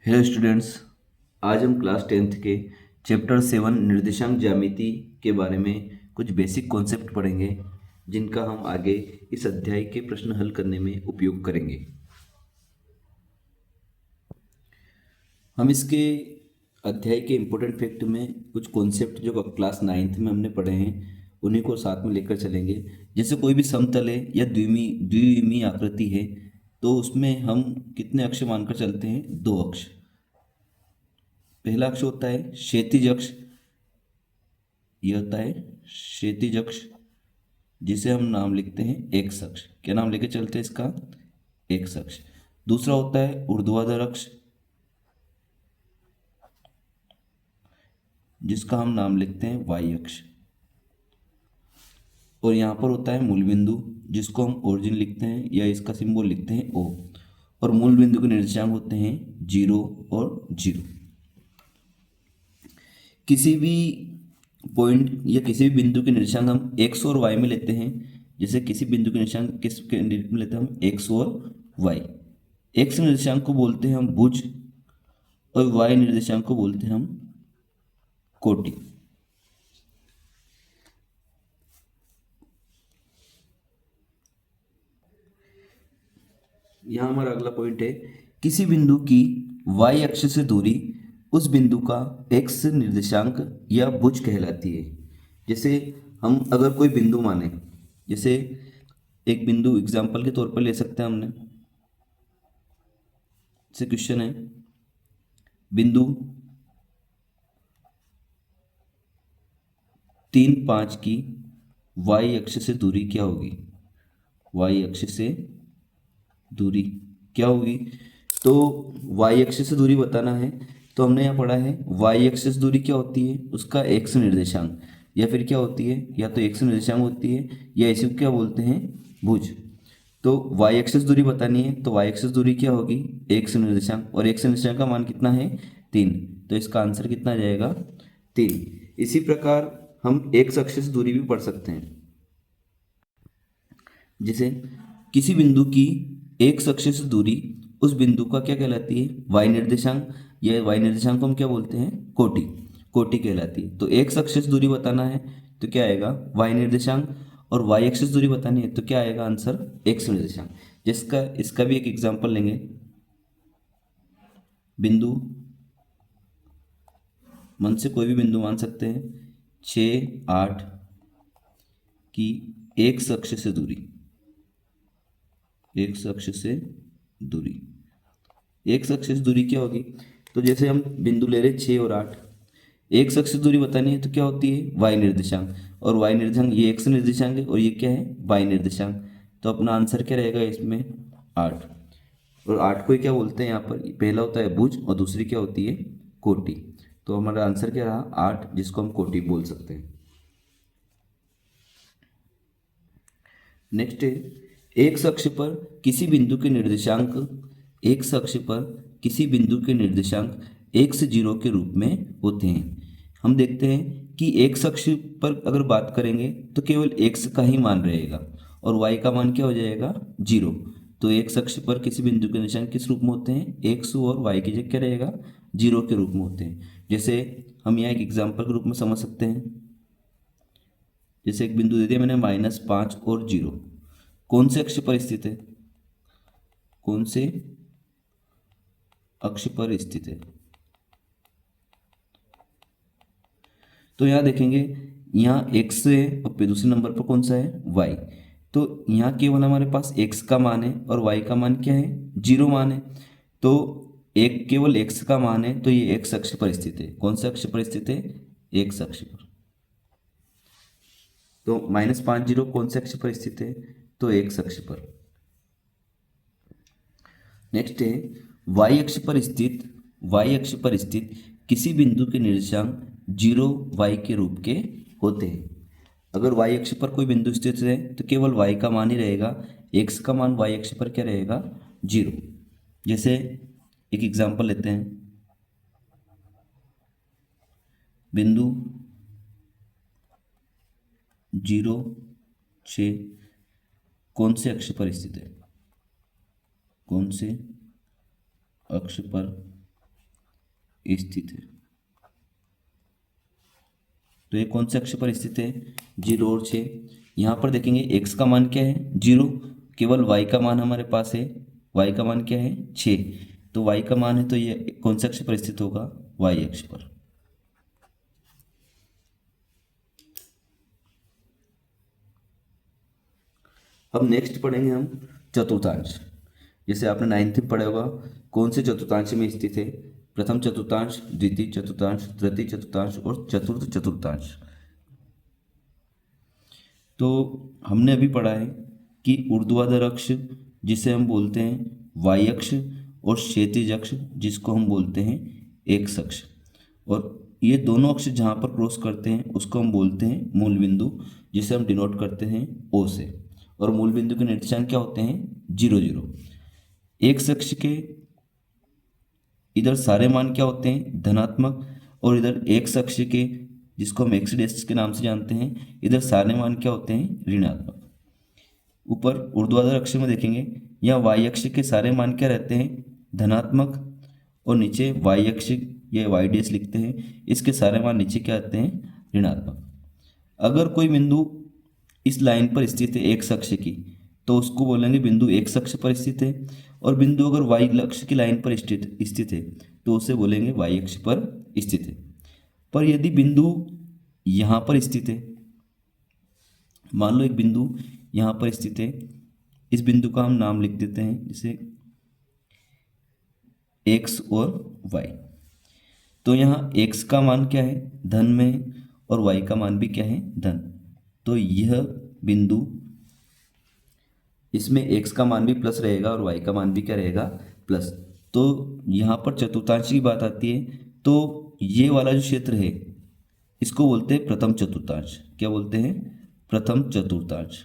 Hello students. आज हम class 10th के चैप्टर 7 निर्देशांक ज्यामिति के बारे में कुछ बेसिक कॉन्सेप्ट पढ़ेंगे, जिनका हम आगे इस अध्याय के प्रश्न हल करने में उपयोग करेंगे। हम इसके अध्याय के इम्पोर्टेंट फैक्ट में कुछ कॉन्सेप्ट जो क्लास 9th में हमने पढ़े हैं उन्हीं को साथ में लेकर चलेंगे। जैसे कोई भी समतल है या द्विविमीय आकृति है तो उसमें हम कितने अक्ष मानकर चलते हैं? 2 अक्ष। पहला अक्ष होता है क्षैतिज अक्ष, यह होता है क्षैतिज अक्ष, जिसे हम नाम लिखते हैं एक्स अक्ष। क्या नाम लेके चलते हैं इसका? एक्स अक्ष। दूसरा होता है ऊर्ध्वाधर अक्ष, जिसका हम नाम लिखते हैं वाई अक्ष। और यहाँ पर होता है मूल बिंदु, जिसको हम ओरिजिन लिखते हैं या इसका सिंबल लिखते हैं ओ। और मूल बिंदु के निर्देशांक होते हैं 0 और 0। किसी भी पॉइंट या किसी भी बिंदु के निर्देशांक हम एक्स और वाई में लेते हैं। जैसे किसी बिंदु के निर्देशांक किस के में लेते हैं हम? एक्स और वाई। एक्स निर्देशांक को बोलते हैं हम भुज और वाई निर्देशांक को बोलते हैं हम कोटि। यहाँ हमारा अगला पॉइंट है, किसी बिंदु की वाई अक्ष से दूरी उस बिंदु का एक्स निर्देशांक या भुज कहलाती है। जैसे हम अगर कोई बिंदु माने, जैसे एक बिंदु एग्जाम्पल के तौर पर ले सकते हैं हमने। जैसे क्वेश्चन है, बिंदु 3, 5 की वाई अक्ष से दूरी क्या होगी? वाई अक्ष से दूरी क्या होगी? तो वाई अक्ष से दूरी बताना है तो हमने यहाँ पढ़ा है वाई अक्ष से दूरी क्या होती है? उसका एक्स निर्देशांक, या फिर क्या होती है? या तो एक्स निर्देशांक होती है या इसी को क्या बोलते हैं? भुज। तो वाई अक्ष से दूरी बतानी है तो वाई अक्ष से दूरी क्या होगी? एक्स निर्देशांक, और एक्स निर्देशांक का मान कितना है? 3। तो इसका आंसर कितना आ जाएगा? 3। इसी प्रकार हम एक्स अक्ष से दूरी भी पढ़ सकते हैं। जैसे किसी बिंदु की एक्स अक्ष से दूरी उस बिंदु का क्या कहलाती है? वाई निर्देशांक। यह वाई निर्देशांक को हम क्या बोलते हैं? कोटि। कोटि कहलाती है। तो एक्स अक्ष से दूरी बताना है तो क्या आएगा? वाई निर्देशांक। और वाई अक्ष से दूरी बतानी है तो क्या आएगा आंसर? एक्स निर्देशांक। जिसका इसका भी एक एग्जाम्पल लेंगे। बिंदु, मन से कोई भी बिंदु मान सकते हैं, 6, 8 की एक्स अक्ष से दूरी, एक्स अक्ष से दूरी, एक्स अक्ष से दूरी क्या होगी? तो जैसे हम बिंदु ले रहे 6 और 8, एक्स अक्ष से दूरी बतानी है तो क्या होती है? वाई निर्देशांक। और वाई निर्देशांक, ये एक्स निर्देशांक है और ये क्या है? वाई निर्देशांक। तो अपना आंसर क्या रहेगा इसमें? 8। और 8 को ही क्या बोलते हैं यहाँ पर? पहला होता है भुज और दूसरी क्या होती है? कोटि। तो हमारा आंसर क्या रहा? 8, जिसको हम कोटि बोल सकते हैं। नेक्स्ट है, एक्स अक्ष पर किसी बिंदु के निर्देशांक, एक्स अक्ष पर किसी बिंदु के निर्देशांक x0 के रूप में होते हैं। हम देखते हैं कि एक्स अक्ष पर अगर बात करेंगे तो केवल x का ही मान रहेगा और y का मान क्या हो जाएगा? 0। तो एक्स अक्ष पर किसी बिंदु के निर्देशांक किस रूप में होते हैं? x और y की जगह क्या रहेगा? 0 के रूप में होते हैं। जैसे हम यहाँ एक एग्जाम्पल के रूप में समझ सकते हैं। जैसे एक बिंदु दे दिया मैंने -5 और 0, कौन से अक्ष पर स्थित है? कौन से अक्ष पर स्थित है? तो यहाँ देखेंगे, यहाँ x है और फिर दूसरे नंबर पर कौन सा है? y। तो यहाँ केवल हमारे पास x का मान है और y का मान क्या है? 0 मान है। तो एक केवल x का मान है तो ये x अक्ष पर स्थित है। कौन से अक्ष पर स्थित है? x अक्ष पर। तो -5, 0 कौन से अक्ष पर स्थित है? तो x अक्ष पर। नेक्स्ट है, y अक्ष पर स्थित, y अक्ष पर स्थित किसी बिंदु के निर्देशांक 0 y के रूप के होते हैं। अगर y अक्ष पर कोई बिंदु स्थित है तो केवल y का मान ही रहेगा, x का मान y अक्ष पर क्या रहेगा? 0। जैसे एक एग्जांपल लेते हैं, बिंदु 0, 6 कौन से अक्ष पर स्थित है? कौन से अक्ष पर स्थित है। तो ये कौन से अक्ष पर स्थित है? 0 और 6। यहाँ पर देखेंगे x का मान क्या है? 0। केवल y का मान हमारे पास है। y का मान क्या है? 6। तो y का मान है, तो ये कौन से अक्ष पर स्थित होगा? y अक्ष पर। अब नेक्स्ट पढ़ेंगे हम चतुर्थांश। जैसे आपने 9th में पढ़ा होगा, कौन से चतुर्थांश में स्थित है? प्रथम चतुर्थांश, द्वितीय चतुर्थांश, तृतीय चतुर्थांश और चतुर्थ चतुर्थांश। तो हमने अभी पढ़ा है कि ऊर्ध्वाधर अक्ष जिसे हम बोलते हैं वाई अक्ष और क्षैतिज अक्ष जिसको हम बोलते हैं एक्स अक्ष, और ये दोनों अक्ष जहाँ पर क्रॉस करते हैं उसको हम बोलते हैं मूल बिंदु, जिसे हम डिनोट करते हैं ओ से। और मूल बिंदु के निर्देशांक क्या होते हैं? 0 0। एक्स अक्ष के इधर सारे मान क्या होते हैं? धनात्मक, और इधर एक्स अक्ष के जिसको हम एक्स डैश के नाम से जानते हैं, इधर सारे मान क्या होते हैं? ऋणात्मक। ऊपर ऊर्ध्वाधर अक्ष में देखेंगे, यहाँ वाई अक्ष के सारे मान क्या रहते हैं? धनात्मक, और नीचे वाई अक्ष, ये वाई डैश लिखते हैं, इसके सारे मान नीचे क्या आते हैं? ऋणात्मक। अगर कोई बिंदु इस लाइन पर स्थित है एक्स अक्ष की, तो उसको बोलेंगे बिंदु एक्स अक्ष पर स्थित है। और बिंदु अगर वाई अक्ष की लाइन पर स्थित है तो उसे बोलेंगे वाई अक्ष पर स्थित है। पर यदि बिंदु यहाँ पर स्थित है, मान लो एक बिंदु यहाँ पर स्थित है, इस बिंदु का हम नाम लिख देते हैं जैसे x और y। तो यहाँ x का मान क्या है? धन में, और y का मान भी क्या है? धन। तो यह बिंदु, इसमें x का मान भी प्लस रहेगा और y का मान भी क्या रहेगा? प्लस। तो यहाँ पर चतुर्थांश की बात आती है, तो ये वाला जो क्षेत्र है इसको बोलते हैं प्रथम चतुर्थांश। क्या बोलते हैं? प्रथम चतुर्थांश।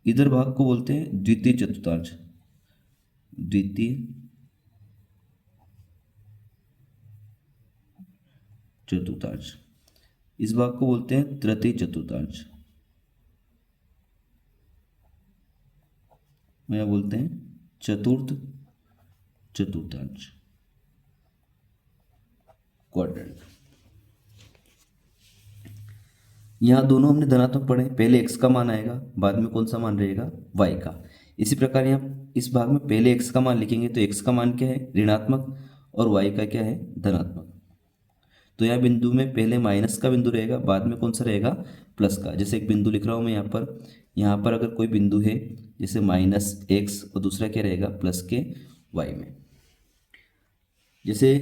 इधर भाग को बोलते हैं द्वितीय चतुर्थांश। द्वितीय चतुर्थांश। इस भाग को बोलते हैं तृतीय चतुर्थांश, या बोलते हैं चतुर्थ चतुर्थांश, क्वाड्रेंट। यहाँ दोनों हमने धनात्मक पढ़े, पहले x का मान आएगा, बाद में कौन सा मान रहेगा? y का। इसी प्रकार यहाँ इस भाग में पहले x का मान लिखेंगे, तो x का मान क्या है? ऋणात्मक, और y का क्या है? धनात्मक। तो यहाँ बिंदु में पहले माइनस का बिंदु रहेगा, बाद में कौन सा रहेगा? प्लस का। जैसे एक बिंदु लिख रहा हूँ मैं यहाँ पर अगर कोई बिंदु है जैसे -x और दूसरा क्या रहेगा? प्लस के y में। जैसे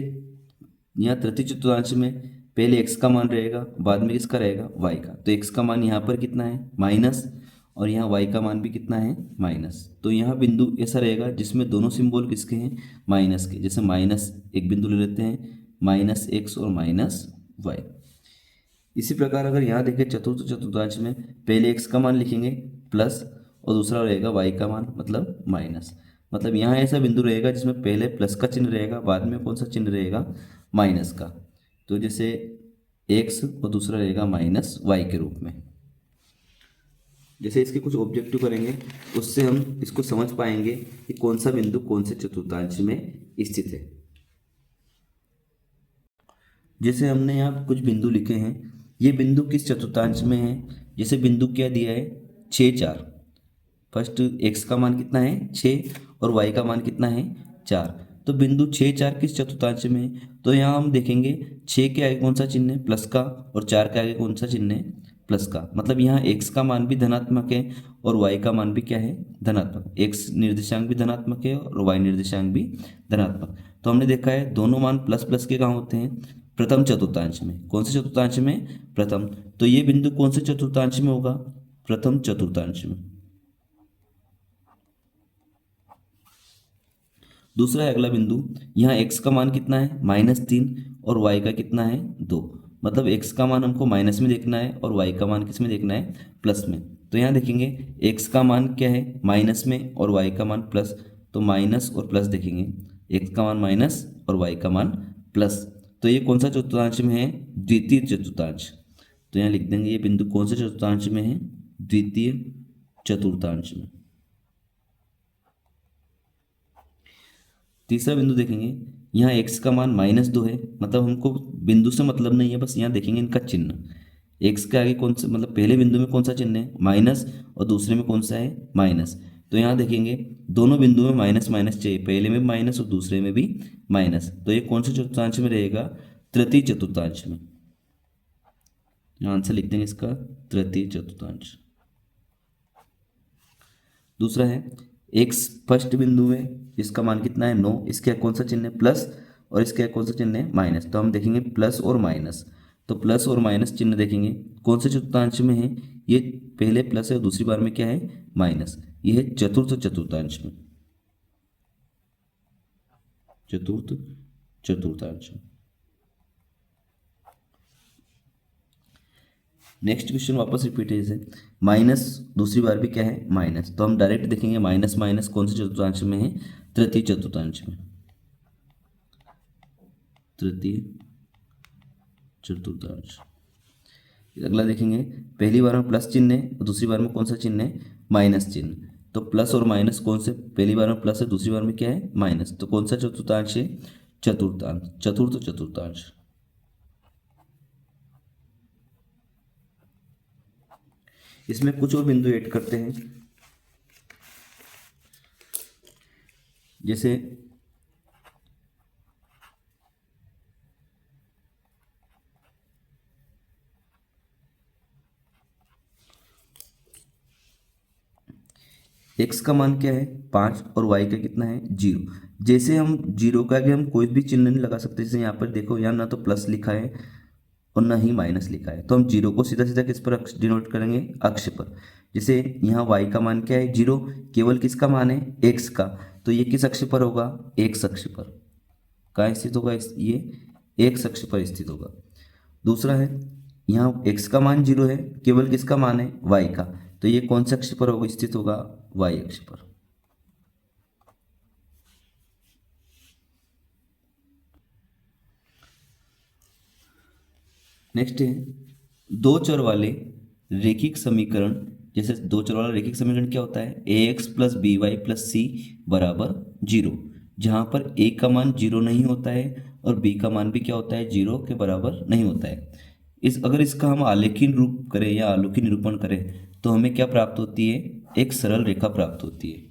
यहाँ तृतीय चतुर्थांश में पहले x का मान रहेगा, बाद में किसका रहेगा? y का। तो x का मान यहाँ पर कितना है? माइनस, और यहाँ y का मान भी कितना है? माइनस। तो यहाँ बिंदु ऐसा रहेगा जिसमें दोनों सिंबल किसके हैं? माइनस के। जैसे माइनस एक बिंदु ले लेते हैं, -x और -y। इसी प्रकार अगर यहाँ देखें चतुर्थ चतुर्थांश में पहले x का मान लिखेंगे प्लस, और दूसरा रहेगा y का मान मतलब माइनस। मतलब यहाँ ऐसा बिंदु रहेगा जिसमें पहले प्लस का चिन्ह रहेगा, बाद में कौन सा चिन्ह रहेगा? माइनस का। तो जैसे x और दूसरा रहेगा -y के रूप में। जैसे इसके कुछ ऑब्जेक्टिव करेंगे, उससे हम इसको समझ पाएंगे कि कौन सा बिंदु कौन से चतुर्थांश में स्थित है। जैसे हमने यहाँ कुछ बिंदु लिखे हैं, ये बिंदु किस चतुर्थांश में है? जैसे बिंदु क्या दिया है? 6 4। फर्स्ट x का मान कितना है? 6, और y का मान कितना है? 4। तो बिंदु 6 4 किस चतुर्थांश में है? तो यहाँ हम देखेंगे 6 के आगे कौन सा चिन्ह है? प्लस का, और 4 के आगे कौन सा चिन्ह है? प्लस का। मतलब यहाँ x का मान भी धनात्मक है और y का मान भी क्या है? धनात्मक। x निर्देशांक भी धनात्मक है और y निर्देशांक भी धनात्मक। तो हमने देखा है दोनों मान प्लस प्लस के कहाँ होते हैं? प्रथम चतुर्थांश में। कौन से चतुर्थांश में? प्रथम। तो ये बिंदु कौन से चतुर्थांश में होगा? प्रथम चतुर्थांश में। दूसरा है अगला बिंदु, यहाँ x का मान कितना है? -3, और y का कितना है? 2। मतलब x का मान हमको माइनस में देखना है और y का मान किस में देखना है? प्लस में। तो यहाँ देखेंगे x का मान क्या है? माइनस में, और y का मान प्लस। तो माइनस और प्लस देखेंगे, x का मान माइनस और y का मान प्लस। तो ये कौन सा चतुर्थांश में है? द्वितीय चतुर्थांश। तो यहाँ लिख देंगे ये बिंदु कौन से चतुर्थांश में है? द्वितीय चतुर्थांश में। तीसरा बिंदु देखेंगे, यहाँ x का मान -2 है, मतलब हमको बिंदु से मतलब नहीं है, बस यहाँ देखेंगे इनका चिन्ह। x के आगे कौन सा, मतलब पहले बिंदु में कौन सा चिन्ह है, माइनस, और दूसरे में कौन सा है, माइनस। तो यहाँ देखेंगे दोनों बिंदु में माइनस माइनस चाहिए, पहले में माइनस और दूसरे में भी माइनस। तो ये कौन से चतुर्थांश में रहेगा, तृतीय चतुर्थांश में। आंसर लिख देंगे इसका तृतीय चतुर्थांश। दूसरा है एक्स फर्स्ट बिंदु में, इसका मान कितना है 9, इसके कौन सा चिन्ह है प्लस, और इसके कौन सा चिन्ह है माइनस। तो हम देखेंगे प्लस और माइनस, तो प्लस और माइनस चिन्ह देखेंगे कौन से चतुर्थांश में है, ये पहले प्लस है और दूसरी बार में क्या है माइनस, ये है चतुर्थ चतुर्थांश में, चतुर्थ चतुर्थांश। नेक्स्ट क्वेश्चन वापस रिपीट है, जैसे माइनस दूसरी बार भी क्या है माइनस, तो हम डायरेक्ट देखेंगे माइनस माइनस कौन से चतुर्थांश में है, तृतीय चतुर्थांश में, तृतीय चतुर्थांश। अगला देखेंगे पहली बार में प्लस चिन्ह है और दूसरी बार में कौन सा चिन्ह है, माइनस चिन्ह। तो प्लस और माइनस कौन से, पहली बार में प्लस है दूसरी बार में क्या है माइनस, तो कौन सा चतुर्थांश है, चतुर्थांश, चतुर्थ चतुर्थांश। इसमें कुछ और बिंदु ऐड करते हैं, जैसे x का मान क्या है 5 और y का कितना है 0। जैसे हम 0 का आगे हम कोई भी चिन्ह नहीं लगा सकते, जैसे यहाँ पर देखो, यहाँ ना तो प्लस लिखा है और ना ही माइनस लिखा है, तो हम 0 को सीधा सीधा किस पर डिनोट करेंगे, अक्ष पर। जैसे यहाँ y का मान क्या है 0, केवल किसका मान है x का, तो ये किस अक्ष पर होगा, x अक्ष पर। कहाँ स्थित होगा, ये x अक्ष पर स्थित होगा। दूसरा है यहाँ x का मान 0 है, केवल किसका मान है y का, तो ये कौन से अक्ष पर होगा, स्थित होगा y अक्ष पर। नेक्स्ट है दो चर वाले रैखिक समीकरण। जैसे दो चर वाला रैखिक समीकरण क्या होता है, ax plus B Y plus C बराबर 0, जहाँ पर a का मान 0 नहीं होता है और b का मान भी क्या होता है 0 के बराबर नहीं होता है। अगर इसका हम आलेखी रूप करें या आलोकी निरूपण करें तो हमें क्या प्राप्त होती है, एक सरल रेखा प्राप्त होती है।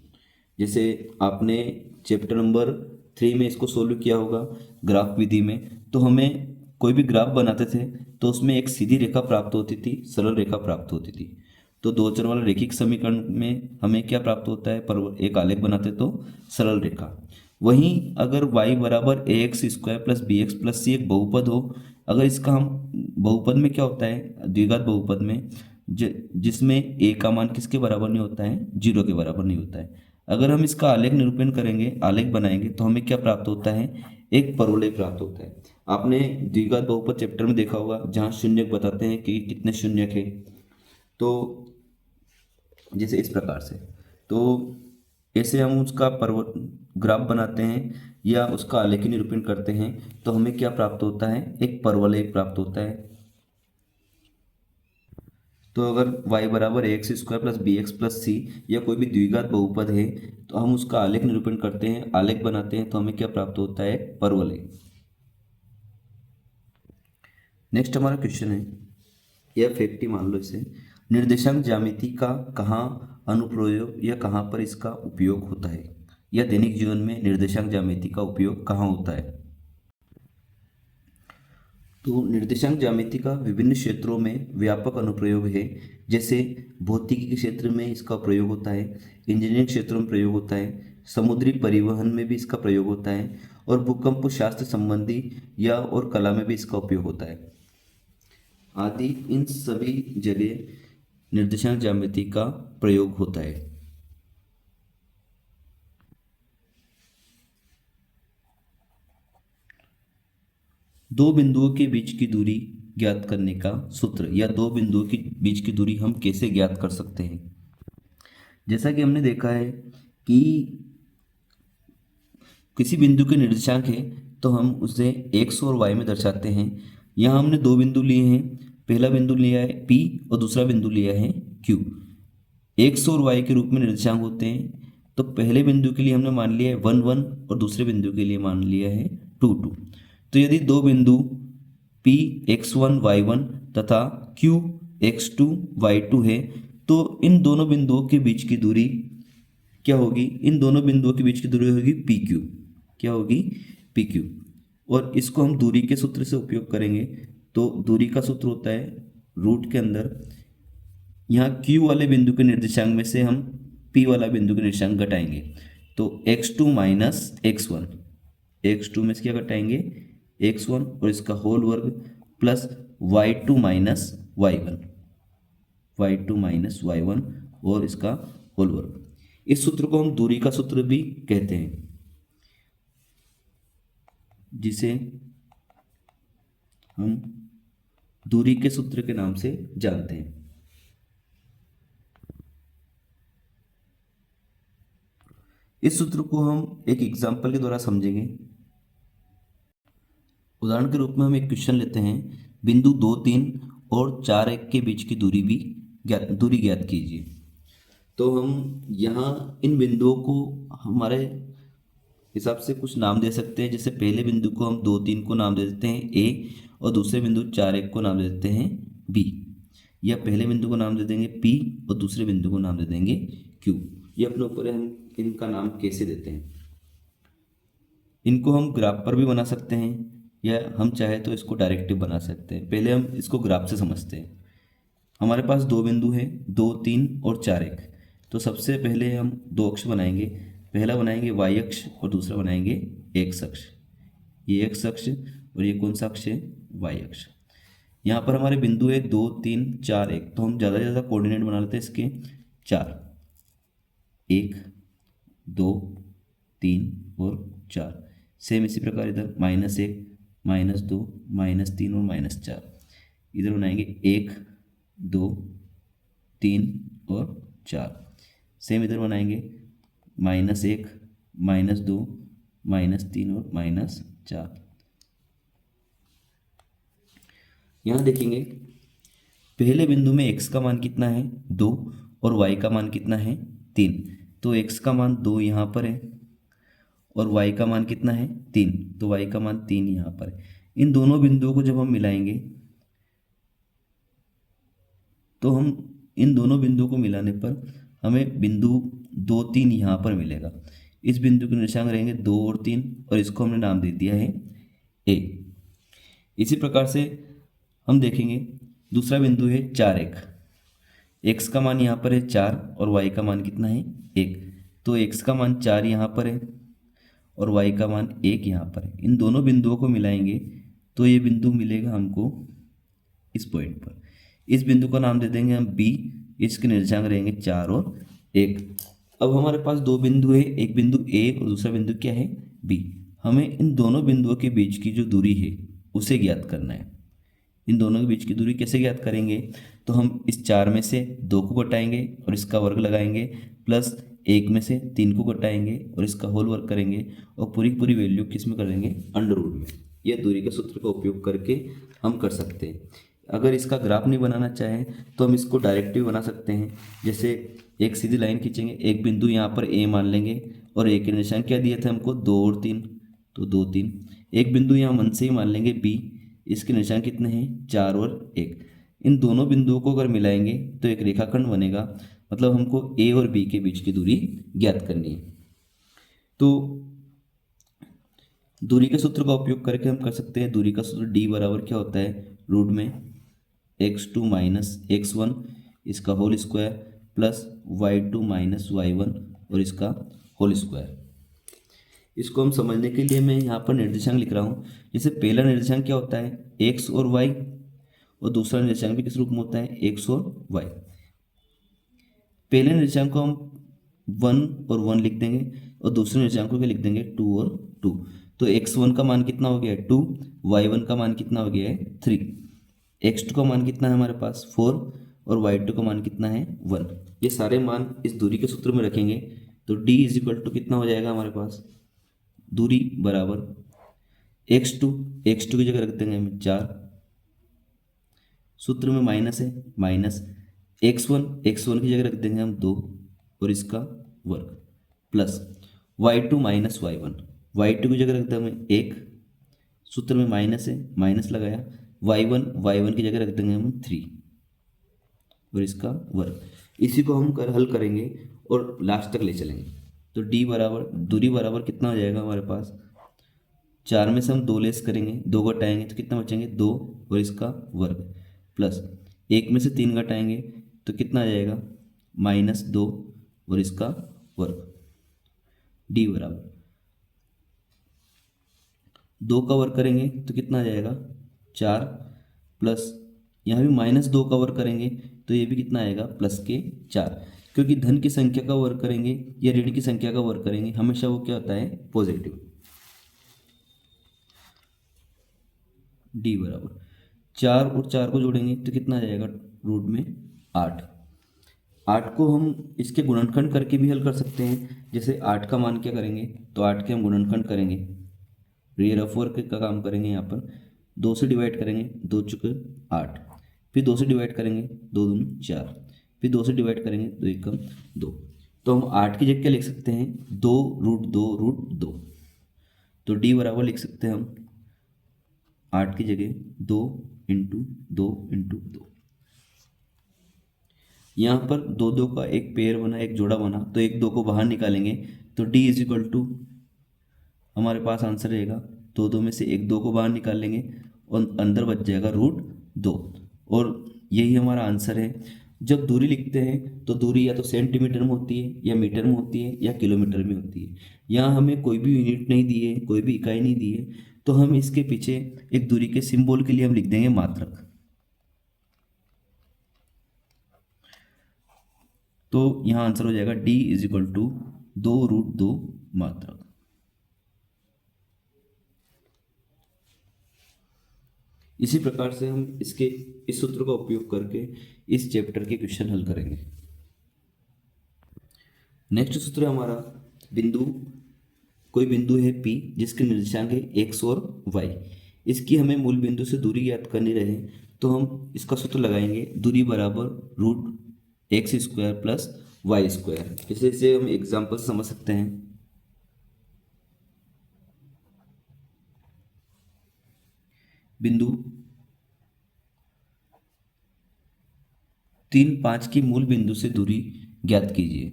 जैसे आपने चैप्टर नंबर 3 में इसको सोल्व किया होगा ग्राफ विधि में, तो हमें कोई भी ग्राफ बनाते थे तो उसमें एक सीधी रेखा प्राप्त होती थी, सरल रेखा प्राप्त होती थी। तो दो चर वाले रैखिक समीकरण में हमें क्या प्राप्त होता है, पर एक आलेख बनाते तो सरल रेखा। वहीं अगर y बराबर A X square plus B X plus C एक बहुपद हो, अगर इसका हम बहुपद में क्या होता है, द्विघात बहुपद में जिसमें a का मान किसके बराबर नहीं होता है, 0 के बराबर नहीं होता है, अगर हम इसका आलेख निरूपण करेंगे, आलेख बनाएंगे, तो हमें क्या प्राप्त होता है, एक परवलय प्राप्त होता है। आपने द्विघात बहुपद चैप्टर में देखा होगा जहाँ शून्यक बताते हैं कि कितने शून्यक है, तो जैसे इस प्रकार से, तो ऐसे हम उसका ग्राफ बनाते हैं या उसका आलेखी निरूपण करते हैं तो हमें क्या प्राप्त होता है, एक परवलय प्राप्त होता है। तो अगर y बराबर X square plus B X plus C या कोई भी द्विघात बहुपद है तो हम उसका आलेख निरूपण करते हैं, आलेख बनाते हैं, तो हमें क्या प्राप्त होता है, परवलय। नेक्स्ट हमारा क्वेश्चन है, या फैक्ट ही मान लो इसे, निर्देशांक ज्यामिति का कहाँ अनुप्रयोग या कहाँ पर इसका उपयोग होता है, या दैनिक जीवन में निर्देशांक ज्यामिति का उपयोग कहाँ होता है। तो निर्देशांक ज्यामिति का विभिन्न क्षेत्रों में व्यापक अनुप्रयोग है। जैसे भौतिकी के क्षेत्र में इसका प्रयोग होता है, इंजीनियरिंग क्षेत्रों में प्रयोग होता है, समुद्री परिवहन में भी इसका प्रयोग होता है, और भूकंप शास्त्र संबंधी या और कला में भी इसका उपयोग होता है आदि। इन सभी जगह निर्देशांक ज्यामिति का प्रयोग होता है। दो बिंदुओं के बीच की दूरी ज्ञात करने का सूत्र, या दो बिंदुओं के बीच की दूरी हम कैसे ज्ञात कर सकते हैं। जैसा कि हमने देखा है कि किसी बिंदु के निर्देशांक है तो हम उसे x और y में दर्शाते हैं। यहाँ हमने दो बिंदु लिए हैं, पहला बिंदु लिया है P और दूसरा बिंदु लिया है Q। x और y के रूप में निर्देशांक होते हैं। तो पहले बिंदु के लिए हमने मान लिया है 1 1 और दूसरे बिंदु के लिए मान लिया है 2 2। तो यदि दो बिंदु P x1 y1 तथा Q x2 y2 है तो इन दोनों बिंदुओं के बीच की दूरी क्या होगी? इन दोनों बिंदुओं के बीच की दूरी होगी PQ। क्या होगी? PQ। और इसको हम दूरी के सूत्र से उपयोग करेंगे। तो दूरी का सूत्र होता है रूट के अंदर यहाँ Q वाले बिंदु के निर्देशांक में से हम P वाला बिंदु के निर्देशांक घटाएंगे। तो x2 माइनस x1, x2 में से क्या घटाएंगे? x1 और इसका होल वर्ग plus y2 minus y1, y2 minus y1 और इसका होल वर्ग। इस सूत्र को हम दूरी का सूत्र भी कहते हैं, जिसे हम दूरी के सूत्र के नाम से जानते हैं। इस सूत्र को हम एक एग्जाम्पल के द्वारा समझेंगे। उदाहरण के रूप में हम एक क्वेश्चन लेते हैं, बिंदु 2 3 और 4 1 के बीच की दूरी ज्ञात कीजिए। तो हम यहाँ इन बिंदुओं को हमारे हिसाब से कुछ नाम दे सकते हैं। जैसे पहले बिंदु को हम 2 3 को नाम दे देते हैं A और दूसरे बिंदु 4 1 को नाम दे देते हैं B, या पहले बिंदु को नाम दे देंगे P और दूसरे बिंदु को नाम दे देंगे Q। ये अपने ऊपर है हम इनका नाम कैसे देते हैं। इनको हम ग्राफ पर भी बना सकते हैं या हम चाहे तो इसको डायरेक्टिव बना सकते हैं। पहले हम इसको ग्राफ से समझते हैं। हमारे पास दो बिंदु हैं 2 3 और 4 1। तो सबसे पहले हम दो अक्ष बनाएंगे। पहला बनाएंगे y अक्ष और दूसरा बनाएंगे x अक्ष। ये x अक्ष और ये कौन सा अक्ष है? y अक्ष। यहाँ पर हमारे बिंदु है 2 3 4 1। तो हम ज़्यादा से ज़्यादा कोऑर्डिनेट बना लेते हैं इसके 4, 1 2 3 और 4। सेम इसी प्रकार इधर -1 -2 -3 और -4। इधर बनाएंगे 1 2 3 और 4। सेम इधर बनाएंगे -1 -2 -3 और -4। यहाँ देखेंगे पहले बिंदु में x का मान कितना है? 2 और y का मान कितना है? 3। तो x का मान 2 यहाँ पर है और y का मान कितना है? 3। तो y का मान 3 यहाँ पर है। इन दोनों बिंदुओं को जब हम मिलाएंगे तो हम इन दोनों बिंदुओं को मिलाने पर हमें बिंदु 2 3 यहाँ पर मिलेगा। इस बिंदु के निर्देशांक रहेंगे 2 और 3 और इसको हमने नाम दे दिया है A। इसी प्रकार से हम देखेंगे दूसरा बिंदु है 4 1। x का मान यहाँ पर है 4 और y का मान कितना है? 1। तो x का मान 4 यहाँ पर है और y का मान 1 यहाँ पर है। इन दोनों बिंदुओं को मिलाएंगे तो ये बिंदु मिलेगा हमको इस पॉइंट पर। इस बिंदु का नाम दे देंगे हम B। इसके निर्देशांक रहेंगे 4 और 1। अब हमारे पास दो बिंदु है, एक बिंदु A और दूसरा बिंदु क्या है? B। हमें इन दोनों बिंदुओं के बीच की जो दूरी है उसे ज्ञात करना है। इन दोनों के बीच की दूरी कैसे ज्ञात करेंगे? तो हम इस 4 में से 2 को घटाएंगे और इसका वर्ग लगाएंगे, प्लस 1 में से 3 को घटाएंगे और इसका होल वर्ग करेंगे और पूरी वैल्यू किस में कर देंगे? अंडर रूट में। यह दूरी के सूत्र का उपयोग करके हम कर सकते हैं। अगर इसका ग्राफ नहीं बनाना चाहें तो हम इसको डायरेक्टिव बना सकते हैं। जैसे एक सीधी लाइन खींचेंगे, एक बिंदु यहाँ पर A मान लेंगे और A के निशान क्या दिए थे हमको? 2 और 3। तो 2 3। एक बिंदु यहाँ मन से ही मान लेंगे B। इसके निशान कितने हैं? 4 और 1। इन दोनों बिंदुओं को अगर मिलाएंगे तो एक रेखाखंड बनेगा। मतलब हमको A और B के बीच की दूरी ज्ञात करनी है। तो दूरी के सूत्र का उपयोग करके हम कर सकते हैं। दूरी का सूत्र D बराबर क्या होता है? रूट में x2 माइनस x1 इसका whole square plus y2 minus y1 और इसका होल स्क्वायर। इसको हम समझने के लिए मैं यहाँ पर निर्देशांक लिख रहा हूँ। जैसे पहला निर्देशांक क्या होता है? x और y, और दूसरा निर्देशांक भी किस रूप में होता है? x और y। पहले निर्देशांक को हम 1 और 1 लिख देंगे और दूसरे निर्देशांक को क्या लिख देंगे? 2 और 2। तो x1 का मान कितना हो गया है? 2। y1 का मान कितना हो गया है? 3। x2 का मान कितना है हमारे पास? 4 और y2 का मान कितना है? 1। ये सारे मान इस दूरी के सूत्र में रखेंगे तो d इज इक्वल टू कितना हो जाएगा हमारे पास? दूरी बराबर x2 की जगह रख देंगे हम 4, सूत्र में माइनस है, माइनस x1 की जगह रख देंगे हम 2 और इसका वर्ग, plus y2 minus y1, y2 की जगह रख देंगे 1, सूत्र में माइनस है माइनस लगाया, y1 की जगह रख देंगे हम 3 और इसका वर्ग। इसी को हम हल करेंगे और लास्ट तक ले चलेंगे। तो d बराबर दूरी बराबर कितना हो जाएगा हमारे पास, 4 में से हम 2 लेस करेंगे, 2 घटाएंगे तो कितना बचेंगे 2 और इसका वर्ग, प्लस 1 में से 3 घटाएंगे तो कितना आ जाएगा -2 और इसका वर्ग। d बराबर 2 का वर्ग करेंगे तो कितना आ जाएगा 4, प्लस यहाँ भी -2 का वर्ग करेंगे तो ये भी कितना आएगा +4, क्योंकि धन की संख्या का वर्ग करेंगे या ऋण की संख्या का वर्ग करेंगे हमेशा वो क्या होता है पॉजिटिव। d बराबर 4 और 4 को जोड़ेंगे तो कितना आ जाएगा रूट में 8। 8 को हम इसके गुणनखंड करके भी हल कर सकते हैं। जैसे 8 का मान क्या करेंगे तो 8 के हम गुणनखंड करेंगे, ये रफ वर्क का काम करेंगे। यहाँ पर 2 से डिवाइड करेंगे, 2 चुके 8, फिर 2 से डिवाइड करेंगे, 2 दूनी 4, फिर 2 से डिवाइड करेंगे, 2 एकम 2। तो हम 8 की जगह क्या लिख सकते हैं 2√2√2। तो d बराबर लिख सकते हैं हम 8 की जगह 2 × 2 × 2। यहाँ पर 2 का एक पेयर बना, एक जोड़ा बना, तो 1 2 को बाहर निकालेंगे तो d = हमारे पास आंसर रहेगा 2 में से 1 2 को बाहर निकाल लेंगे और अंदर बच जाएगा √2 और यही हमारा आंसर है। जब दूरी लिखते हैं तो दूरी या तो सेंटीमीटर में होती है या मीटर में होती है या किलोमीटर में होती है। यहाँ हमें कोई भी यूनिट नहीं दी है, कोई भी इकाई नहीं दी है, तो हम इसके पीछे एक दूरी के सिंबल के लिए हम लिख देंगे मात्रक। तो यहाँ आंसर हो जाएगा d = 2√2 मात्रक। इसी प्रकार से हम इस सूत्र का उपयोग करके इस चैप्टर के क्वेश्चन हल करेंगे। नेक्स्ट सूत्र हमारा कोई बिंदु है P जिसके निर्देशांक है x और y। इसकी हमें मूल बिंदु से दूरी ज्ञात करनी रहे तो हम इसका सूत्र लगाएंगे, दूरी बराबर √x² + y²। इसे हम एग्जाम्पल से समझ सकते हैं। बिंदु 3 5 की मूल बिंदु से दूरी ज्ञात कीजिए।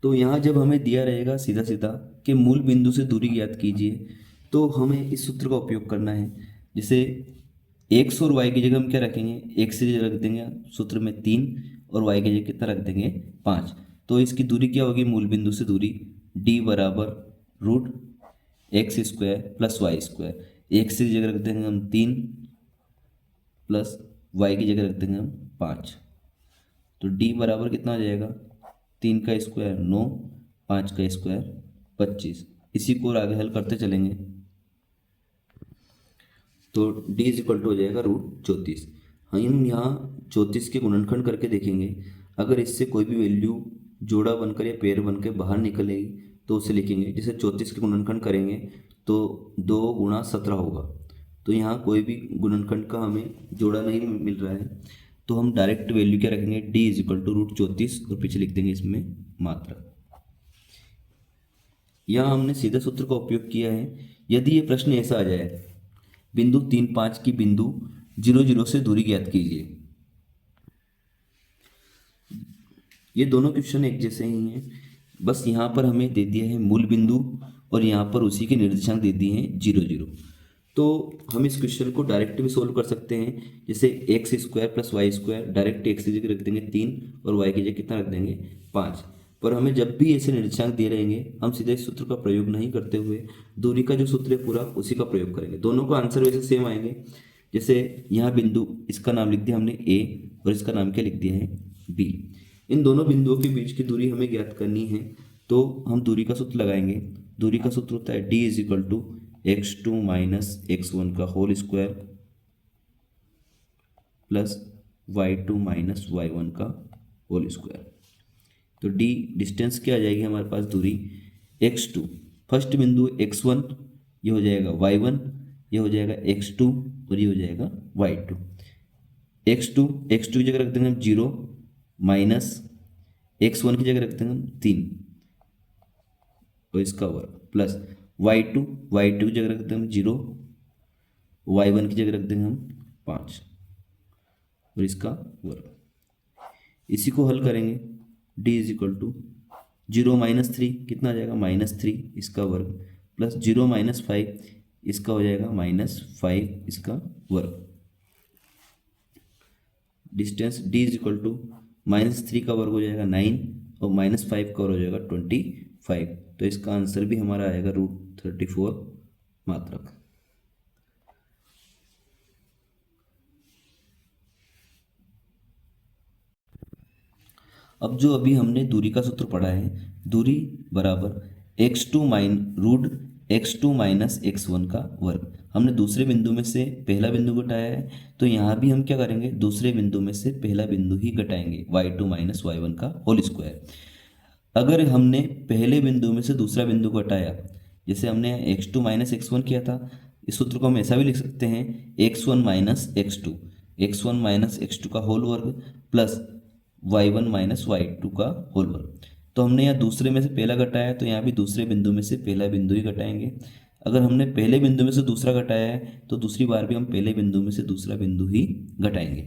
तो यहाँ जब हमें दिया रहेगा सीधा सीधा कि मूल बिंदु से दूरी ज्ञात कीजिए, तो हमें इस सूत्र का उपयोग करना है। जैसे x और y की जगह हम क्या रखेंगे, x की जगह रख देंगे सूत्र में 3 और y की जगह कितना रख देंगे 5। तो इसकी दूरी क्या होगी मूल बिंदु से दूरी, d बराबर √x² + y²। x की जगह रख देंगे हम 3 प्लस y की जगह रख देंगे हम 5। तो d बराबर कितना आ जाएगा 3 का स्क्वायर 9, 5 का स्क्वायर 25। इसी को और आगे हल करते चलेंगे तो d = हो जाएगा √34। हम यहाँ 34 के गुणनखंड करके देखेंगे, अगर इससे कोई भी वैल्यू जोड़ा बनकर या पेयर बनकर बाहर निकलेगी तो उसे लिखेंगे। जैसे 34 के गुणनखंड करेंगे तो 2 × 17 होगा। तो यहाँ कोई भी गुणनखंड का हमें जोड़ा नहीं मिल रहा है, तो हम डायरेक्ट वैल्यू क्या रखेंगे d = √34 और पीछे लिख देंगे इसमें मात्रा। यहाँ हमने सीधा सूत्र का उपयोग किया है। यदि ये प्रश्न ऐसा आ जाए, बिंदु 3 5 की बिंदु 0 0 से दूरी ज्ञात कीजिए। ये दोनों क्वेश्चन एक जैसे ही हैं, बस यहाँ पर हमें दे दिया है मूल बिंदु और यहाँ पर उसी के निर्देशांक दे दिए हैं 0 0। तो हम इस क्वेश्चन को डायरेक्ट भी सोल्व कर सकते हैं। जैसे x² + y², डायरेक्ट x की जगह रख देंगे 3 और y की जगह कितना रख देंगे 5। पर हमें जब भी ऐसे निर्देशांक दे रहेंगे हम सीधे इस सूत्र का प्रयोग नहीं करते हुए दूरी का जो सूत्र है पूरा उसी का प्रयोग करेंगे। दोनों का आंसर वैसे सेम आएंगे। जैसे यहाँ बिंदु, इसका नाम लिख दिया हमने a और इसका नाम क्या लिख दिया है b। इन दोनों बिंदुओं के बीच की दूरी हमें ज्ञात करनी है, तो हम दूरी का सूत्र लगाएंगे। दूरी का सूत्र होता है d = x2 - x1 का whole square plus y2 - y1 का होल स्क्वायर। तो d डिस्टेंस क्या आ जाएगी हमारे पास दूरी x2, फर्स्ट बिंदु x1, ये हो जाएगा y1, ये हो जाएगा x2 और ये हो जाएगा y2। x2 की जगह रख देंगे हम 0 माइनस x1 की जगह रखते हैं हम 3 और इसका वर्ग प्लस y2 की जगह रखते हैं हम 0, y1 की जगह रख देंगे हम 5 और इसका वर्ग। इसी को हल करेंगे, d इज इक्वल टू 0-3 कितना आ जाएगा -3 इसका वर्ग प्लस 0-5 इसका हो जाएगा -5 इसका वर्ग। Distance d is equal to -3 का वर्ग हो जाएगा 9 और -5 का वर्ग हो जाएगा 25। तो इसका आंसर भी हमारा आएगा √34 मात्रक। अब जो अभी हमने दूरी का सूत्र पढ़ा है, दूरी बराबर x2 माइनस x1 का वर्ग। हमने दूसरे बिंदु में से पहला बिंदु घटाया है, तो यहाँ भी हम क्या करेंगे, दूसरे बिंदु में से पहला बिंदु ही घटाएंगे, y2 माइनस y1 का होल स्क्वायर। अगर हमने पहले बिंदु में से दूसरा बिंदु घटाया, जैसे हमने x2 माइनस x1 किया था, इस सूत्र को हम ऐसा भी लिख सकते हैं x1 माइनस x2 का होल वर्ग प्लस y1 माइनस y2 का होल वर्ग। तो हमने यहाँ दूसरे में से पहला घटाया है, तो यहाँ भी दूसरे बिंदु में से पहला बिंदु ही घटाएंगे। अगर हमने पहले बिंदु में से दूसरा घटाया है, तो दूसरी बार भी हम पहले बिंदु में से दूसरा बिंदु ही घटाएंगे,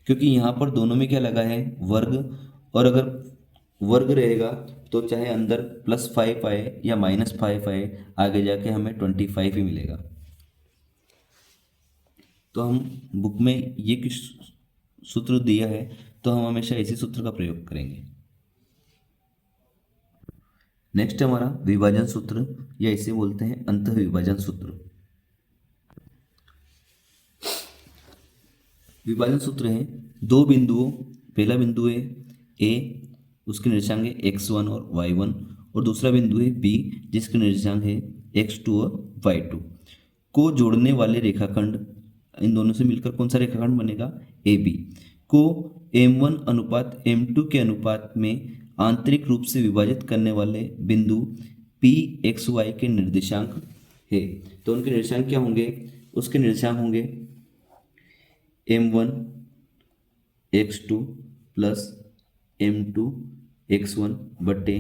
क्योंकि यहाँ पर दोनों में क्या लगा है, वर्ग। और अगर वर्ग रहेगा तो चाहे अंदर +5 आए या -5 आए, आगे जाके हमें 25 ही मिलेगा। तो हम बुक में ये किस सूत्र दिया है, तो हम हमेशा इसी सूत्र का प्रयोग करेंगे। नेक्स्ट हमारा विभाजन सूत्र, या इसे बोलते हैं अंतः विभाजन सूत्र। विभाजन सूत्र है, दो बिंदुओं, पहला बिंदु है A, उसके निर्देशांक है x1 और y1, और दूसरा बिंदु है B जिसके निर्देशांक है x2 और y2 को जोड़ने वाले रेखाखंड, इन दोनों से मिलकर कौन सा रेखाखंड बनेगा, AB को m1 अनुपात m2 के अनुपात में आंतरिक रूप से विभाजित करने वाले बिंदु P x y के निर्देशांक है। तो उनके निर्देशांक क्या होंगे, उसके निर्देशांक होंगे m1 x2 plus m2 x1 बटे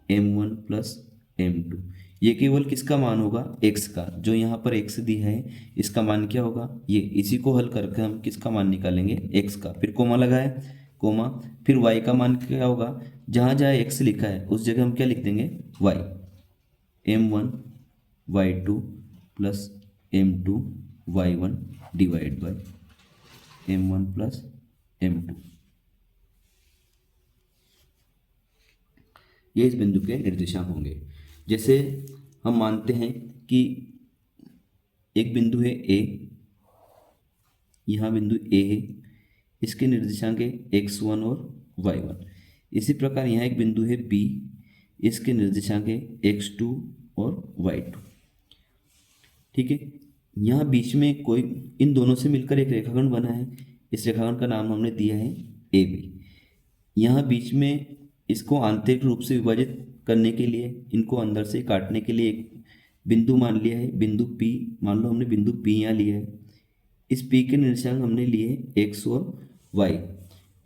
m1 प्लस m2। ये केवल किसका मान होगा, x का, जो यहाँ पर x दिया है इसका मान क्या होगा, ये। इसी को हल करके हम किसका मान निकालेंगे, x का। फिर कोमा लगाए, कोमा, फिर y का मान क्या होगा, जहाँ जहाँ x लिखा है उस जगह हम क्या लिख देंगे, y। m1 y2 plus m2 y1 divide by m1 plus m2। ये इस बिंदु के निर्देशांक होंगे। जैसे हम मानते हैं कि एक बिंदु है A, यहाँ बिंदु A है, इसके निर्देशांक है x1 और y1। इसी प्रकार यहाँ एक बिंदु है B, इसके निर्देशांक है x2 और y2। ठीक है, यहाँ बीच में कोई, इन दोनों से मिलकर एक रेखाखंड बना है, इस रेखाखंड का नाम हमने दिया है AB। यहाँ बीच में इसको आंतरिक रूप से विभाजित करने के लिए, इनको अंदर से काटने के लिए एक बिंदु मान लिया है, बिंदु P। मान लो हमने बिंदु P यहाँ लिया है, इस P के निर्देशांक हमने लिए x और y।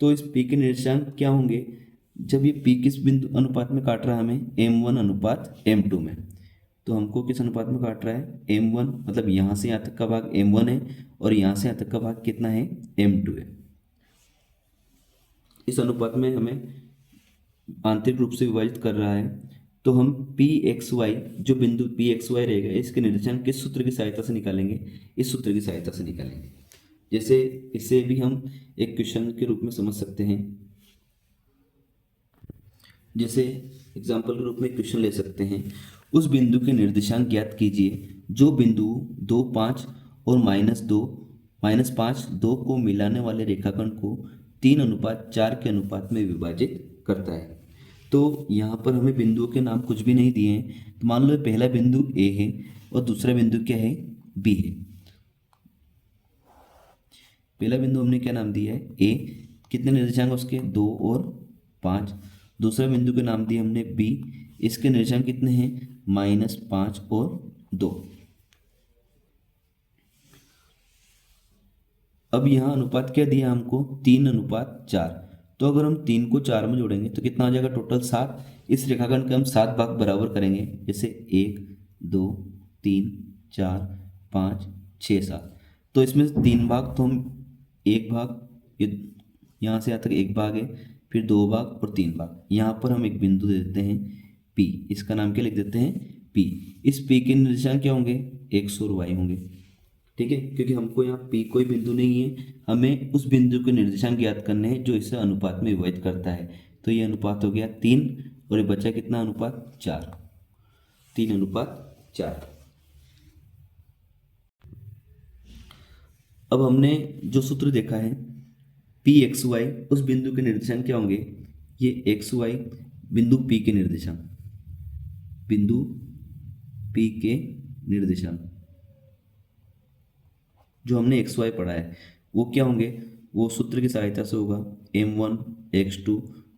तो इस P के निर्देशांक क्या होंगे, जब ये P किस बिंदु अनुपात में काट रहा है हमें, m1 अनुपात m2 में। तो हमको किस अनुपात में काट रहा है, m1, मतलब यहाँ से यहाँ तक का भाग m1 है और यहाँ से यहाँ तक का भाग कितना है, m2 है। इस अनुपात में हमें आंतरिक रूप से विभाजित कर रहा है, तो हम Pxy, जो बिंदु Pxy रहेगा, इसके निर्देशांक किस सूत्र की सहायता से निकालेंगे, इस सूत्र की सहायता से निकालेंगे। जैसे इसे भी हम एक क्वेश्चन के रूप में समझ सकते हैं। जैसे एग्जाम्पल के रूप में क्वेश्चन ले सकते हैं, उस बिंदु के निर्देशांक ज्ञात कीजिए जो बिंदु 2, 5 और -5, 2 को मिलाने वाले रेखाखंड को 3:4 के अनुपात में विभाजित करता है। तो यहाँ पर हमें बिंदुओं के नाम कुछ भी नहीं दिए हैं, तो मान लो पहला बिंदु A है और दूसरा बिंदु क्या है, B है। पहला बिंदु हमने क्या नाम दिया है, A, कितने निर्देशांक उसके, 2 और 5। दूसरा बिंदु के नाम दिए हमने B, इसके निर्देशांक कितने हैं, -5 और 2। अब यहाँ अनुपात क्या दिया हमको, 3:4। तो अगर हम 3 को 4 में जोड़ेंगे तो कितना हो जाएगा टोटल 7। इस रेखाखंड के हम 7 भाग बराबर करेंगे, जैसे 1 2 3 4 5 6 7। तो इसमें से 3 भाग तो हम एक भाग, ये यहाँ से यहाँ तक एक भाग है, फिर 2 भाग और 3 भाग। यहाँ पर हम एक बिंदु दे देते हैं P, इसका नाम क्या लिख देते हैं P। इस P के निर्देशांक क्या होंगे, x और y होंगे। ठीक है, क्योंकि हमको यहाँ P कोई बिंदु नहीं है, हमें उस बिंदु के निर्देशांक ज्ञात करने हैं जो इसे अनुपात में विभाजित करता है। तो ये अनुपात हो गया 3 और ये बचा कितना अनुपात 4, 3:4। अब हमने जो सूत्र देखा है पी एक्स वाई, उस बिंदु के निर्देशांक क्या होंगे, ये एक्स वाई बिंदु पी के निर्देशांक, बिंदु पी के निर्देशांक जो हमने एक्स वाई पढ़ा है वो क्या होंगे, वो सूत्र की सहायता से होगा m1 x2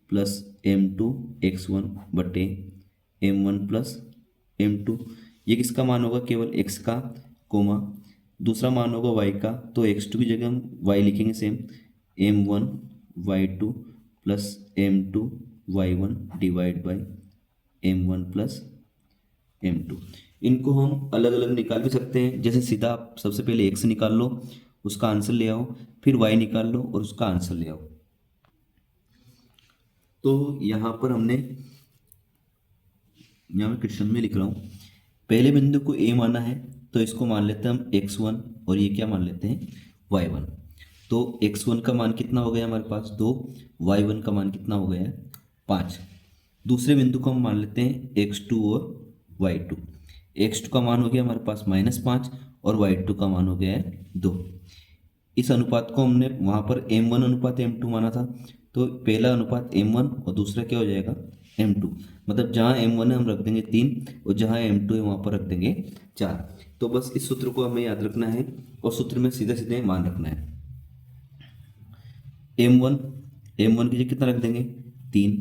plus m2 x1 बटे m1 प्लस m2। ये किसका मान होगा, केवल x का, कोमा दूसरा मान होगा y का, तो x2 की जगह हम y लिखेंगे same, m1 y2 plus m2 y1 divide by m1 plus m2। इनको हम अलग अलग निकाल भी सकते हैं, जैसे सीधा आप सबसे पहले x निकाल लो, उसका आंसर ले आओ, फिर y निकाल लो और उसका आंसर ले आओ। तो यहाँ पर हमने, यहाँ मैं क्वेश्चन में लिख रहा हूँ, पहले बिंदु को a माना है तो इसको मान लेते हैं हम x1 और ये क्या मान लेते हैं y1। तो x1 का मान कितना हो गया हमारे पास 2, y1 का मान कितना हो गया 5। दूसरे बिंदु को हम मान लेते हैं x2 और y2। x2 का मान हो गया हमारे पास -5 और y2 का मान हो गया है 2। इस अनुपात को हमने वहाँ पर m1 अनुपात m2 माना था, तो पहला अनुपात m1 और दूसरा क्या हो जाएगा m2। मतलब जहाँ m1 है हम रख देंगे 3 और जहाँ m2 है वहाँ पर रख देंगे 4। तो बस इस सूत्र को हमें याद रखना है और सूत्र में सीधे सीधे मान रखना है। m1 की जगह कितना रख देंगे 3,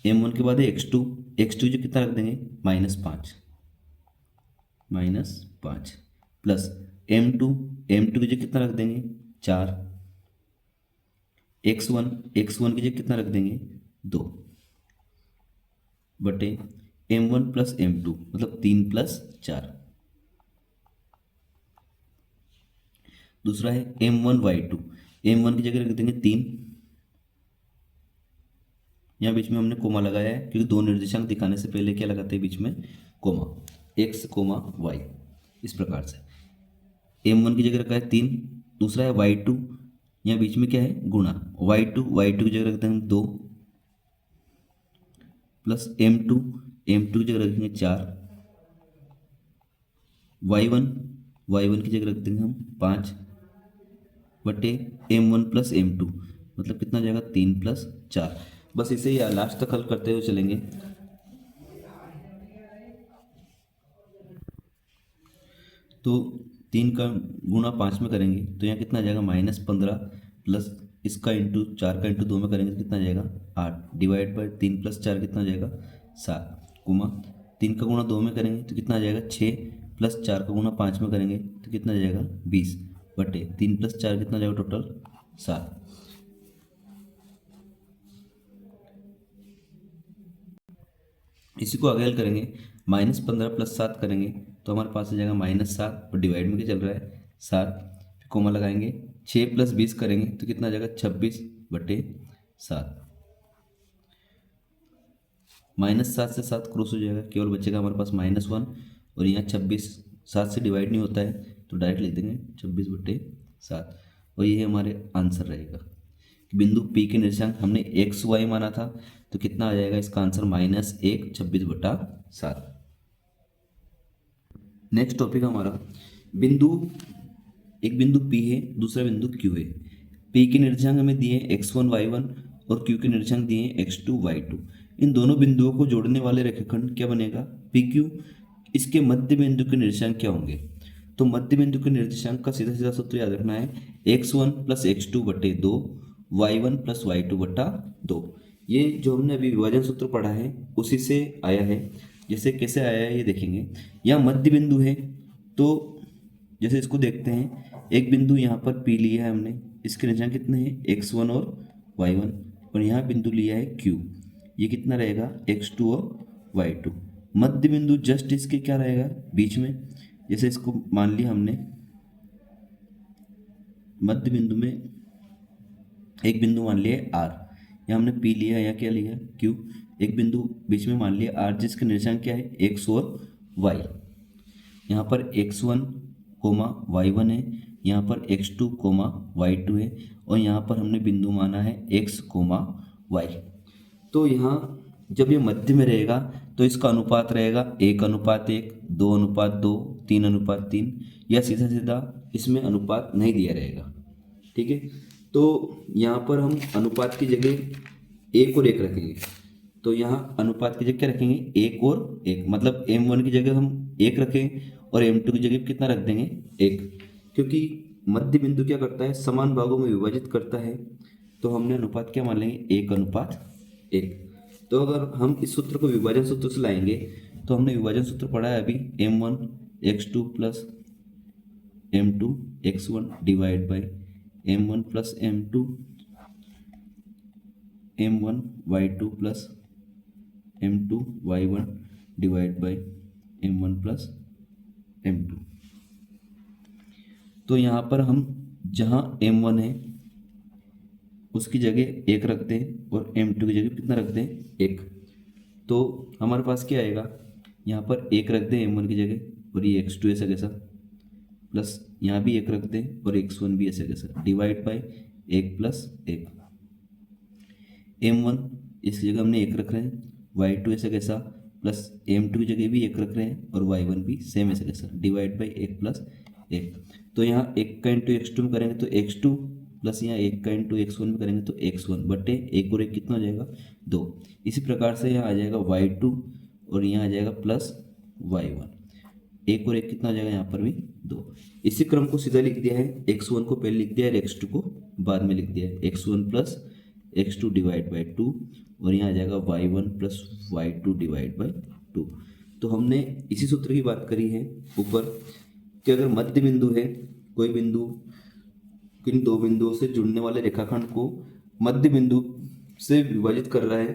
m1 के बाद है x2 की जगह कितना रख देंगे -5 प्लस m2 की जगह कितना रख देंगे 4, x1 की जगह कितना रख देंगे 2 बटे m1 प्लस m2 मतलब 3 प्लस 4। दूसरा है m1 y2, m1 की जगह रख देंगे 3, यहाँ बीच में हमने कोमा लगाया है क्योंकि दो निर्देशांक दिखाने से पहले क्या लगाते हैं बीच में कोमा, x कोमा y, इस प्रकार से। m1 की जगह रखा है 3, दूसरा है y2, यहाँ बीच में क्या है गुणा, y2 की जगह रखते हैं 2 प्लस m2 की जगह रखेंगे 4, y1 की जगह रख देंगे हम 5 बटे m1 प्लस m2 मतलब कितना जाएगा 3 प्लस 4। बस इसे ही लास्ट तक हल करते हुए चलेंगे। तो 3 का गुणा 5 में करेंगे तो यहाँ कितना जाएगा -15 प्लस इसका इंटू 4 का इंटू 2 में करेंगे तो कितना जाएगा 8 डिवाइड बाय 3 प्लस 4 कितना जाएगा 7, कुमा 3 का गुणा 2 में करेंगे तो कितना जाएगा 6 प्लस 4 का गुणा 5 में करेंगे तो कितना जाएगा 20 बटे 3 प्लस 4 कितना जाएगा टोटल 7। इसी को आगे हल करेंगे, -15 प्लस 7 करेंगे तो हमारे पास आ जाएगा -7 और डिवाइड में क्या चल रहा है 7, फिर कोमा लगाएंगे 6 प्लस 20 करेंगे तो कितना आ जाएगा 26 बटे 7। -7 से 7 क्रॉस हो जाएगा, केवल बचेगा हमारे पास -1 और यहाँ 26 7 से डिवाइड नहीं होता है तो डायरेक्ट लिख देंगे 26 बटे 7 और ये हमारे आंसर रहेगा। बिंदु P के निर्देशांक हमने एक्स वाई माना था तो कितना आ जाएगा इसका आंसर -1 26 बटा 7। नेक्स्ट टॉपिक हमारा एक बिंदु P है, दूसरा बिंदु Q है। P के निर्देशांक हमें दिए x1 y1 और Q के निर्देशांक दिए x2 y2। इन दोनों बिंदुओं को जोड़ने वाले रेखाखंड क्या बनेगा PQ। इसके मध्य बिंदु के निर्देशांक क्या होंगे, तो मध्य बिंदु के निर्देशांक का सीधा सीधा सूत्र याद रखना है x1 प्लस x2 बटे 2 y1 प्लस y2 बटा 2। ये जो हमने अभी विभाजन सूत्र पढ़ा है उसी से आया है। जैसे कैसे आया है ये देखेंगे, यहाँ मध्य बिंदु है तो जैसे इसको देखते हैं एक बिंदु यहाँ पर P लिया है हमने, इसके निर्देशांक कितने हैं x1 और y1, और यहाँ बिंदु लिया है Q, ये कितना रहेगा x2 और y2। मध्य बिंदु जस्ट इसके क्या रहेगा बीच में, जैसे इसको मान लिया हमने मध्य बिंदु में एक बिंदु मान लिया R, यहाँ हमने P लिया, या क्या लिया Q, एक बिंदु बीच में मान लिया R जिसका निर्देशांक क्या है x और y। यहाँ पर x1 y1 है, यहाँ पर x2 y2 है, और यहाँ पर हमने बिंदु माना है x y। तो यहाँ जब ये मध्य में रहेगा तो इसका अनुपात रहेगा 1:1, 2:2, 3:3, या सीधा सीधा इसमें अनुपात नहीं दिया रहेगा। ठीक है, तो यहाँ पर हम अनुपात की जगह 1 और 1 रखेंगे। तो यहाँ अनुपात की जगह क्या रखेंगे 1 और 1, मतलब m1 की जगह हम 1 रखें और m2 की जगह कितना रख देंगे 1, क्योंकि मध्य बिंदु क्या करता है समान भागों में विभाजित करता है, तो हमने अनुपात क्या मान लेंगे 1:1। तो अगर हम इस सूत्र को विभाजन सूत्र से लाएंगे तो हमने विभाजन सूत्र पढ़ा है अभी m1 x2 plus m2 x1 divide by m1 plus m2 m1 y2 plus m2 y1 divide by m1 plus m2। तो यहाँ पर हम जहाँ m1 है उसकी जगह 1 रखते हैं और m2 की जगह कितना रखते हैं 1, तो हमारे पास क्या आएगा यहाँ पर 1 रख दें m1 की जगह और ये x2 ऐसा कैसा, प्लस यहाँ भी 1 रख दें और x1 भी ऐसा कैसा, डिवाइड बाई 1 प्लस 1। m1 इसकी जगह हमने 1 रख रहे हैं, y2 ऐसा कैसा, प्लस m2 की जगह भी 1 रख रहे हैं और y1 भी सेम ऐसा कैसा, डिवाइड बाई 1 प्लस 1। तो यहाँ 1 का इंटू x2 में करेंगे तो x2, प्लस यहाँ 1 का इंटू x1 में करेंगे तो x1 बटे 1 और 1 कितना हो जाएगा 2। इसी प्रकार से यहाँ आ जाएगा y2 और यहाँ आ जाएगा प्लस y1, 1 और 1 कितना हो जाएगा यहाँ पर भी 2। इसी क्रम को सीधा लिख दिया है, x1 को पहले लिख दिया है और x2 को बाद में लिख दिया है, x1 plus x2 divide by 2, और यहाँ आ जाएगा y1 plus y2 divide by 2। तो हमने इसी सूत्र की बात करी है ऊपर कि अगर मध्य बिंदु है, कोई बिंदु किन दो बिंदुओं से जुड़ने वाले रेखाखंड को मध्य बिंदु से विभाजित कर रहा है,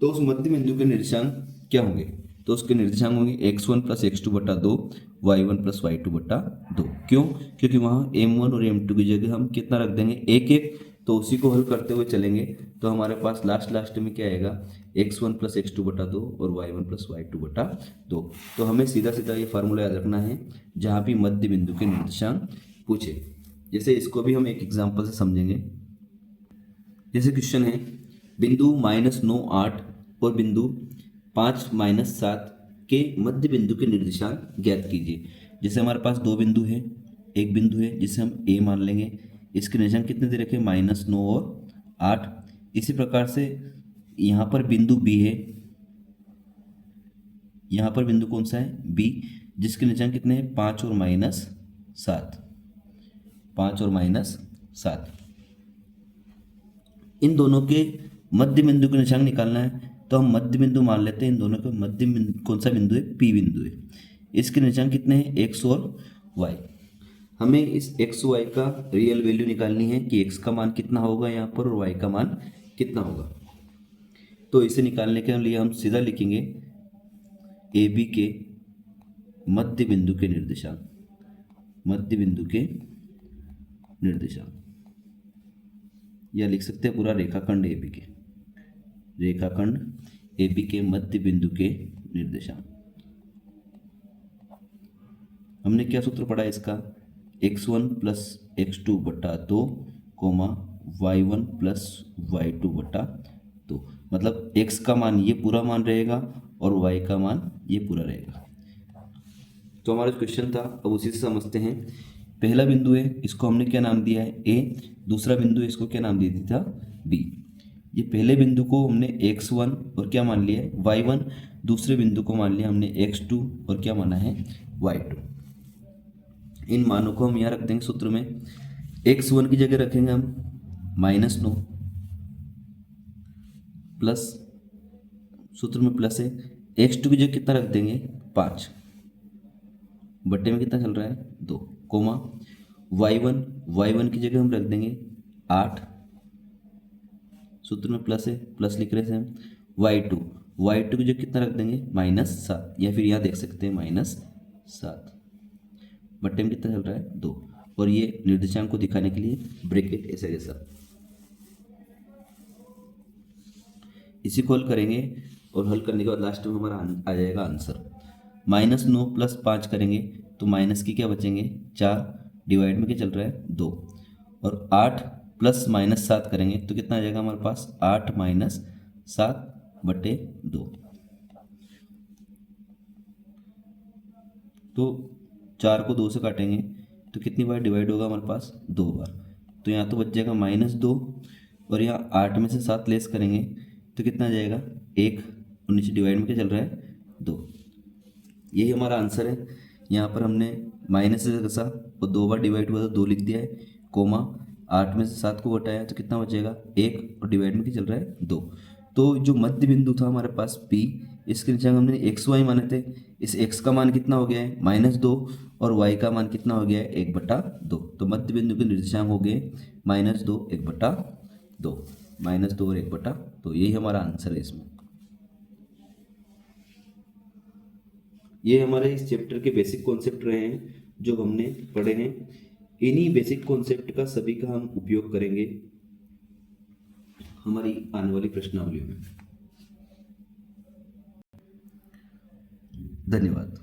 तो उस मध्य बिंदु के निर्देशांक क्या होंगे, तो उसके निर्देशांक होंगे x1 प्लस x2 बटा 2, y1 प्लस y2 बटा 2। क्यों, क्योंकि वहाँ m1 और m2 की जगह हम कितना रख देंगे 1, तो उसी को हल करते हुए चलेंगे तो हमारे पास लास्ट में क्या आएगा x1 प्लस x2 बटा 2 और y1 प्लस y2 बटा 2। तो हमें सीधा सीधा ये फार्मूला याद रखना है जहाँ भी मध्य बिंदु के निर्देशांक पूछे। जैसे इसको भी हम एक एग्जाम्पल से समझेंगे। जैसे क्वेश्चन है बिंदु -9, 8 और बिंदु 5, -7 के मध्य बिंदु के निर्देशांक ज्ञात कीजिए। जैसे हमारे पास दो बिंदु है, एक बिंदु है जिसे हम A मान लेंगे, इसके निर्देशांक कितने दे रखे -9 और 8। इसी प्रकार से यहाँ पर बिंदु B है, यहाँ पर बिंदु कौन सा है B, जिसके निर्देशांक कितने हैं 5 और -7, 5 और -7। इन दोनों के मध्य बिंदु के निर्देशांक निकालना है तो हम मध्य बिंदु मान लेते हैं। इन दोनों का मध्य बिंदु कौन सा बिंदु है P बिंदु है। इसके निर्देशांक कितने हैं x और y। हमें इस x y का रियल वैल्यू निकालनी है कि x का मान कितना होगा यहाँ पर और y का मान कितना होगा। तो इसे निकालने के लिए हम सीधा लिखेंगे AB के मध्य बिंदु के निर्देशांक, मध्य बिंदु के निर्देशांक, या लिख सकते हैं पूरा रेखाखंड AB के, रेखाखंड AB के मध्य बिंदु के निर्देशांक। हमने क्या सूत्र पढ़ा है इसका x1 प्लस x2 बटा 2, y1 प्लस y2 बटा 2, मतलब x का मान ये पूरा मान रहेगा और y का मान ये पूरा रहेगा। तो हमारा क्वेश्चन था, अब उसी से समझते हैं। पहला बिंदु है, इसको हमने क्या नाम दिया है A, दूसरा बिंदु है इसको क्या नाम दे दिया था B। ये पहले बिंदु को हमने x1 और क्या मान लिया है y1, दूसरे बिंदु को मान लिया हमने x2 और क्या माना है y2। इन मानों को हम यहाँ रख देंगे सूत्र में। x1 की जगह रखेंगे हम -9 प्लस, सूत्र में प्लस है, x2 की जगह कितना रख देंगे 5, बट्टे में कितना चल रहा है 2। कोमा y1 की जगह हम रख देंगे 8, सूत्र में प्लस है, प्लस लिख रहे थे हम। y2 की जगह कितना रख देंगे -7, या फिर यहाँ देख सकते हैं -7, बट्टे में कितना चल रहा है 2, और ये निर्देशांक को दिखाने के लिए ब्रैकेट ऐसा कैसा। इसी को हल करेंगे और हल करने के बाद लास्ट में हमारा आ जाएगा आंसर। -9 + 5 करेंगे तो माइनस की क्या बचेंगे 4, डिवाइड में क्या चल रहा है 2, और 8 + -7 करेंगे तो कितना आ जाएगा हमारे पास 8 - 7 बटे 2। तो 4 को 2 से काटेंगे तो कितनी बार डिवाइड होगा हमारे पास 2 बार, तो यहाँ तो बच जाएगा -2, और यहाँ 8 में से 7 लेस करेंगे तो कितना आ जाएगा 1, और नीचे डिवाइड में क्या चल रहा है 2। यही हमारा आंसर है। यहाँ पर हमने माइनस से घसा और 2 बार डिवाइड हुआ तो 2 लिख दिया है, कोमा 8 में से 7 को घटाया तो कितना बचेगा 1, और डिवाइड में क्या चल रहा है 2। तो जो मध्य बिंदु था हमारे पास P, इसके नीचे हमने XY माने थे, इस x का मान कितना हो गया है -2, और y का मान कितना हो गया है 1/2। तो मध्य बिंदु के निर्देशांक हो गए -2, 1/2, -2 और 1/2। तो यही हमारा आंसर है इसमें। ये हमारे इस चैप्टर के बेसिक कॉन्सेप्ट रहे हैं जो हमने पढ़े हैं। इन्हीं बेसिक कॉन्सेप्ट का सभी का हम उपयोग करेंगे हमारी आने वाली प्रश्नावलियों में। धन्यवाद।